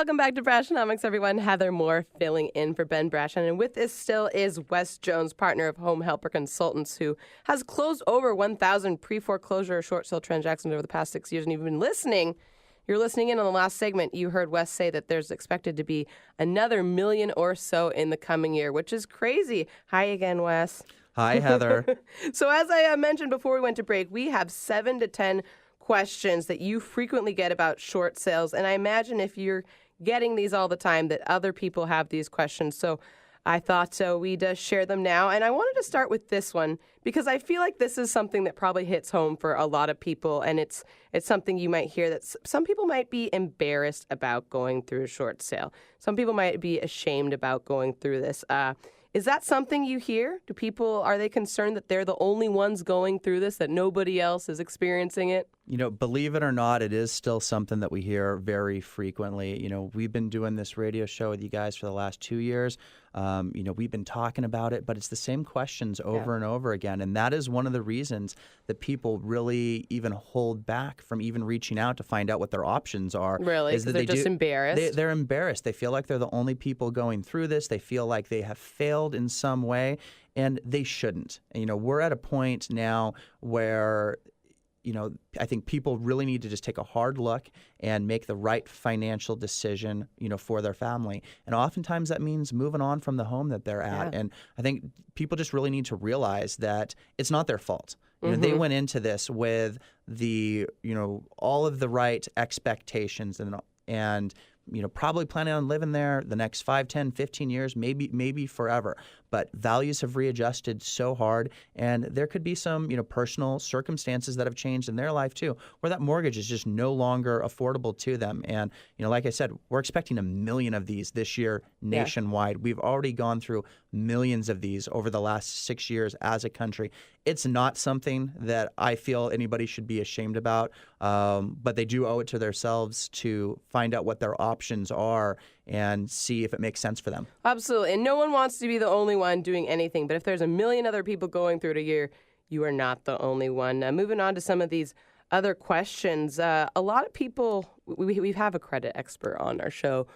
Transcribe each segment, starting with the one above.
Welcome back to Brashonomics, everyone. Heather Moore filling in for Ben Brashon. And with us still is Wes Jones, partner of Home Helper Consultants, who has closed over 1,000 pre-foreclosure short sale transactions over the past 6 years. And you've been listening. You're listening in on the last segment. You heard Wes say that there's expected to be another million or so in the coming year, which is crazy. Hi again, Wes. Hi, Heather. So as I mentioned before we went to break, we have 7 to 10 questions that you frequently get about short sales. And I imagine if you're getting these all the time that other people have these questions. So I thought we'd share them now. And I wanted to start with this one because I feel like this is something that probably hits home for a lot of people. And it's something you might hear that some people might be embarrassed about going through a short sale. Some people might be ashamed about going through this. Is that something you hear? Are they concerned that they're the only ones going through this, that nobody else is experiencing it? You know, believe it or not, it is still something that we hear very frequently. You know, we've been doing this radio show with you guys for the last 2 years. We've been talking about it, but it's the same questions over and over again. And that is one of the reasons that people really even hold back from even reaching out to find out what their options are. Really? Because they're just embarrassed? They're embarrassed. They feel like they're the only people going through this. They feel like they have failed in some way, and they shouldn't. And, we're at a point now where I think people really need to just take a hard look and make the right financial decision, for their family. And oftentimes that means moving on from the home that they're at. Yeah. And I think people just really need to realize that it's not their fault. They went into this with all of the right expectations and probably planning on living there the next 5, 10, 15 years, maybe forever. But values have readjusted so hard, and there could be some, personal circumstances that have changed in their life too, where that mortgage is just no longer affordable to them. And, like I said, we're expecting 1 million of these this year nationwide. Yeah. We've already gone through millions of these over the last 6 years as a country. It's not something that I feel anybody should be ashamed about, but they do owe it to themselves to find out what their options are and see if it makes sense for them. Absolutely. And no one wants to be the only one doing anything. But if there's 1 million other people going through it a year, you are not the only one. Moving on to some of these other questions. A lot of people, we have a credit expert on our show.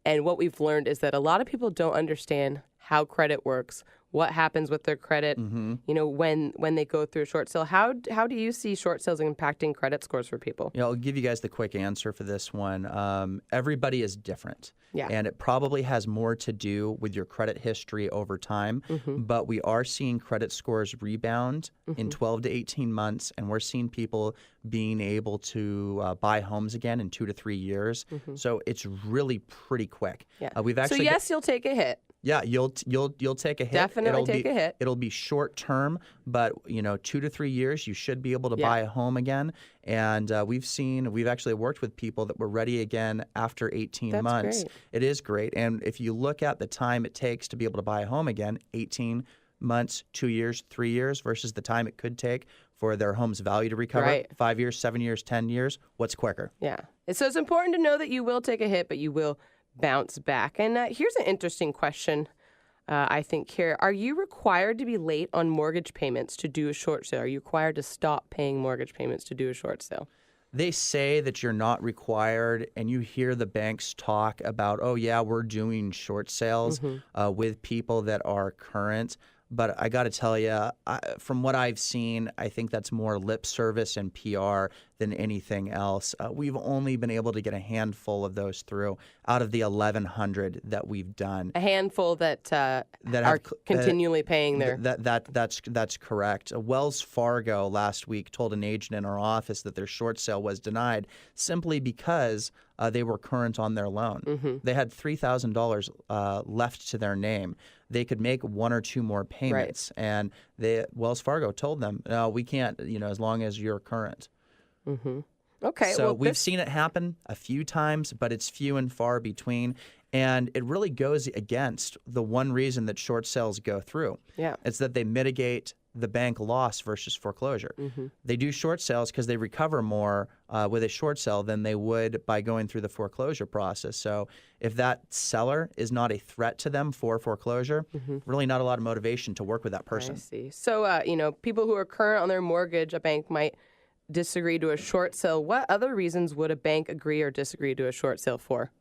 And what we've learned is that a lot of people don't understand how credit works, what happens with their credit, when they go through a short sale. How do you see short sales impacting credit scores for people? I'll give you guys the quick answer for this one. Everybody is different. Yeah. And it probably has more to do with your credit history over time. But we are seeing credit scores rebound in 12 to 18 months, and we're seeing people being able to buy homes again in 2 to 3 years. So it's really pretty quick. Yeah. You'll take a hit. Yeah, you'll take a hit. Definitely take a hit. It'll be short term, but 2 to 3 years, you should be able to buy a home again. And we've actually worked with people that were ready again after 18 months. Great. It is great. And if you look at the time it takes to be able to buy a home again, 18 months, 2 years, 3 years versus the time it could take for their home's value to recover, right. 5 years, 7 years, 10 years, what's quicker? Yeah. So it's important to know that you will take a hit, but you will bounce back. And here's an interesting question, I think here. Are you required to be late on mortgage payments to do a short sale? Are you required to stop paying mortgage payments to do a short sale? They say that you're not required, and you hear the banks talk about, oh, yeah, we're doing short sales with people that are current. But I got to tell you, from what I've seen, I think that's more lip service and PR than anything else. We've only been able to get a handful of those through out of the 1,100 that we've done. A handful that are continually paying their... That's correct. Wells Fargo last week told an agent in our office that their short sale was denied simply because they were current on their loan. They had $3,000 left to their name. They could make 1 or 2 more payments. Right. And Wells Fargo told them, no, we can't, as long as you're current. Okay. So we've seen it happen a few times, but it's few and far between. And it really goes against the one reason that short sales go through. Yeah. It's that they mitigate the bank loss versus foreclosure. They do short sales because they recover more with a short sale than they would by going through the foreclosure process. So if that seller is not a threat to them for foreclosure, really not a lot of motivation to work with that person. I see. So, people who are current on their mortgage, a bank might disagree to a short sale. What other reasons would a bank agree or disagree to a short sale for?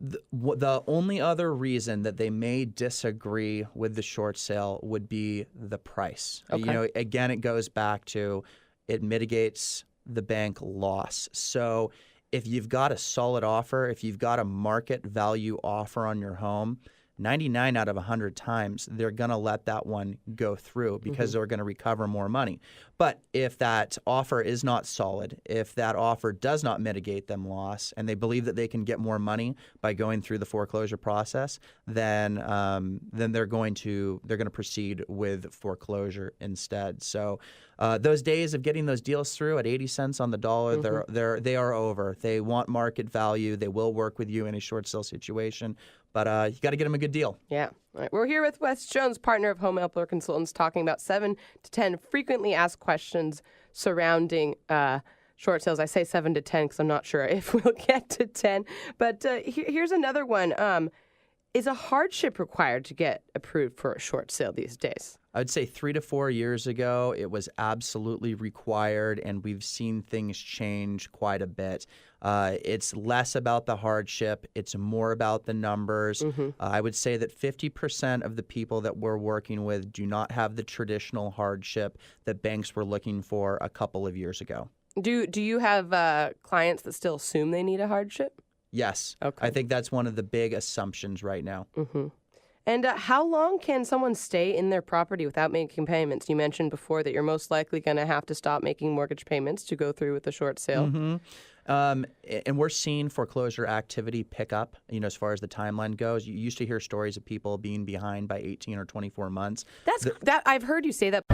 The only other reason that they may disagree with the short sale would be the price. Okay. Again, it goes back to it mitigates the bank loss. So if you've got a solid offer, if you've got a market value offer on your home, 99 out of 100 times, they're going to let that one go through because they're going to recover more money. But if that offer is not solid, if that offer does not mitigate them loss, and they believe that they can get more money by going through the foreclosure process, then they're going to proceed with foreclosure instead. So those days of getting those deals through at 80 cents on the dollar, they are over. They want market value. They will work with you in a short sale situation. But you got to get them a good deal. Yeah. All right. We're here with Wes Jones, partner of Home Helper Consultants, talking about 7 to 10 frequently asked questions surrounding short sales. I say 7 to 10 because I'm not sure if we'll get to 10. But here's another one. Is a hardship required to get approved for a short sale these days? I'd say 3 to 4 years ago, it was absolutely required, and we've seen things change quite a bit. It's less about the hardship. It's more about the numbers. I would say that 50% of the people that we're working with do not have the traditional hardship that banks were looking for a couple of years ago. Do you have clients that still assume they need a hardship? Yes. Okay. I think that's one of the big assumptions right now. And how long can someone stay in their property without making payments? You mentioned before that you're most likely going to have to stop making mortgage payments to go through with the short sale. And we're seeing foreclosure activity pick up, as far as the timeline goes. You used to hear stories of people being behind by 18 or 24 months. That I've heard you say that.